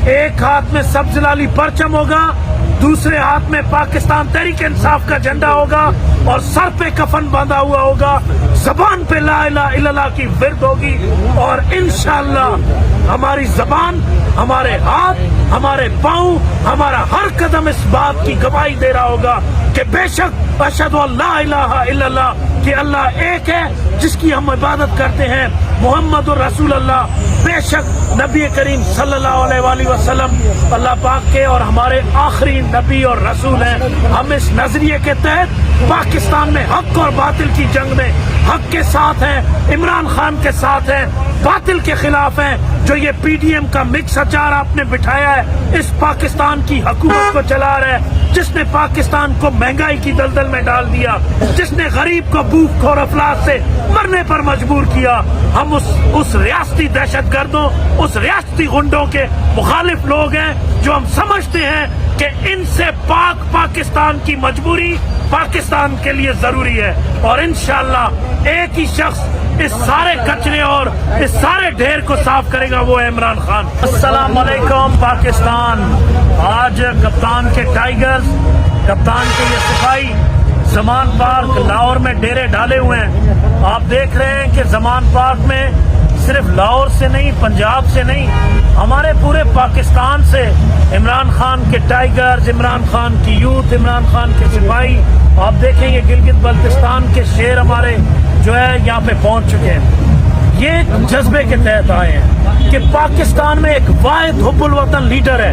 ایک ہاتھ میں سبز لالی پرچم ہوگا، دوسرے ہاتھ میں پاکستان تحریک انصاف کا جھنڈا ہوگا اور سر پہ کفن باندھا ہوا ہوگا، زبان پہ لا الہ الا اللہ کی ورد ہوگی، اور انشاءاللہ ہماری زبان، ہمارے ہاتھ، ہمارے پاؤں، ہمارا ہر قدم اس بات کی گواہی دے رہا ہوگا کہ بے شک اشہد ان لا الہ الا اللہ، کہ اللہ ایک ہے جس کی ہم عبادت کرتے ہیں، محمد الرسول اللہ، بے شک نبی کریم صلی اللہ علیہ وآلہ وسلم اللہ پاک کے اور ہمارے آخری نبی اور رسول ہیں۔ ہم اس نظریے کے تحت پاکستان میں حق اور باطل کی جنگ میں حق کے ساتھ ہیں، عمران خان کے ساتھ ہیں، باطل کے خلاف ہیں۔ جو یہ پی ڈی ایم کا مکس اچار آپ نے بٹھایا ہے، اس پاکستان کی حکومت کو چلا رہا ہے، جس نے پاکستان کو مہنگائی کی دلدل میں ڈال دیا، جس نے غریب کو بھوک اور افلاس سے مرنے پر مجبور کیا۔ ہم اس ریاستی دہشت گردوں، اس ریاستی غنڈوں کے مخالف لوگ ہیں، جو ہم سمجھتے ہیں کہ ان سے پاکستان کی مجبوری پاکستان کے لیے ضروری ہے، اور انشاءاللہ ایک ہی شخص اس سارے کچرے اور اس سارے ڈھیر کو صاف کرے گا، وہ ہے عمران خان۔ السلام علیکم پاکستان۔ آج کپتان کے ٹائیگرز، کپتان کے یہ سپاہی زمان پارک لاہور میں ڈیرے ڈالے ہوئے ہیں۔ آپ دیکھ رہے ہیں کہ زمان پارک میں صرف لاہور سے نہیں، پنجاب سے نہیں، ہمارے پورے پاکستان سے عمران خان کے ٹائیگرز، عمران خان کی یوتھ، عمران خان کے سپاہی، آپ دیکھیں یہ گلگت بلتستان کے شیر ہمارے جو ہے یہاں پہ پہنچ چکے ہیں۔ یہ ایک جذبے کے تحت آئے ہیں کہ پاکستان میں ایک واحد حب الوطن لیڈر ہے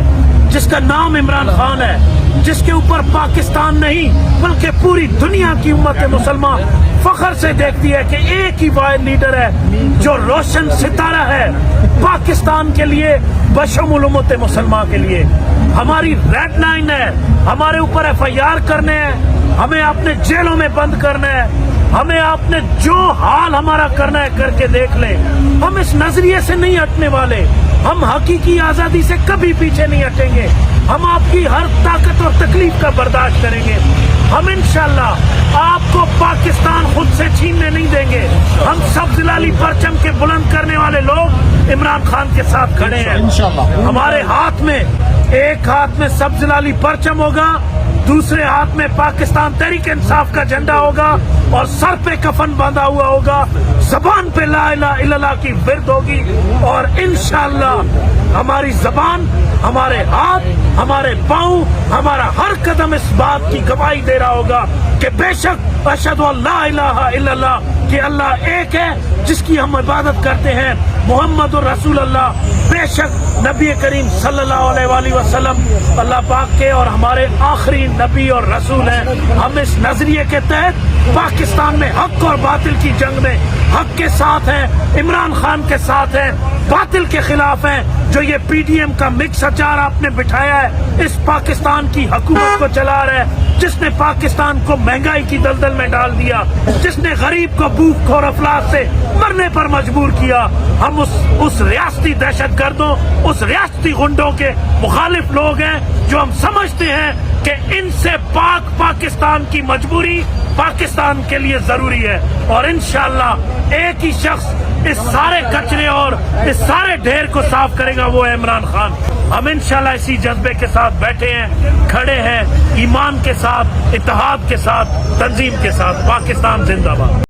جس کا نام عمران خان ہے، جس کے اوپر پاکستان نہیں بلکہ پوری دنیا کی امت مسلمہ فخر سے دیکھتی ہے کہ ایک ہی واحد لیڈر ہے جو روشن ستارہ ہے پاکستان کے لیے، بشمول امت مسلمہ کے لیے۔ ہماری ریڈ لائن ہے، ہمارے اوپر ایف آئی آر کرنے ہیں، ہمیں اپنے جیلوں میں بند کرنا ہے، ہمیں آپ نے جو حال ہمارا کرنا ہے کر کے دیکھ لیں۔ ہم اس نظریے سے نہیں ہٹنے والے، ہم حقیقی آزادی سے کبھی پیچھے نہیں ہٹیں گے، ہم آپ کی ہر طاقت اور تکلیف کا برداشت کریں گے۔ ہم انشاءاللہ آپ کو پاکستان خود سے چھیننے نہیں دیں گے۔ ہم سبز لالی پرچم کے بلند کرنے والے لوگ عمران خان کے ساتھ کھڑے ہیں۔ ہمارے ہاتھ میں، ایک ہاتھ میں سبز لالی پرچم ہوگا، دوسرے ہاتھ میں پاکستان تحریک انصاف کا جھنڈا ہوگا اور سر پہ کفن باندھا ہوا ہوگا، زبان پہ لا الہ الا اللہ کی ورد ہوگی، اور انشاءاللہ ہماری زبان، ہمارے ہاتھ، ہمارے پاؤں، ہمارا ہر قدم اس بات کی گواہی دے رہا ہوگا کہ بے شک اشہد ان لا الہ الا اللہ، کہ اللہ ایک ہے جس کی ہم عبادت کرتے ہیں، محمد الرسول اللہ، بے شک نبی کریم صلی اللہ علیہ وآلہ وسلم اللہ پاک کے اور ہمارے آخری نبی اور رسول ہیں۔ ہم اس نظریے کے تحت پاکستان میں حق اور باطل کی جنگ میں حق کے ساتھ ہیں، عمران خان کے ساتھ ہیں، باطل کے خلاف ہیں۔ جو یہ پی ڈی ایم کا مکس اچار آپ نے بٹھایا ہے، اس پاکستان کی حکومت کو چلا رہا ہے، جس نے پاکستان کو مہنگائی کی دلدل میں ڈال دیا، جس نے غریب کو بھوک اور افلاس سے مرنے پر مجبور کیا۔ ہم اس ریاستی دہشت گردوں، اس ریاستی غنڈوں کے مخالف لوگ ہیں، جو ہم سمجھتے ہیں کہ ان سے پاکستان کی مجبوری پاکستان کے لیے ضروری ہے، اور انشاءاللہ ایک ہی شخص اس سارے کچرے اور اس سارے ڈھیر کو صاف کرے گا، وہ ہے عمران خان۔ ہم انشاءاللہ اسی جذبے کے ساتھ بیٹھے ہیں، کھڑے ہیں، ایمان کے ساتھ، اتحاد کے ساتھ، تنظیم کے ساتھ۔ پاکستان زندہ باد۔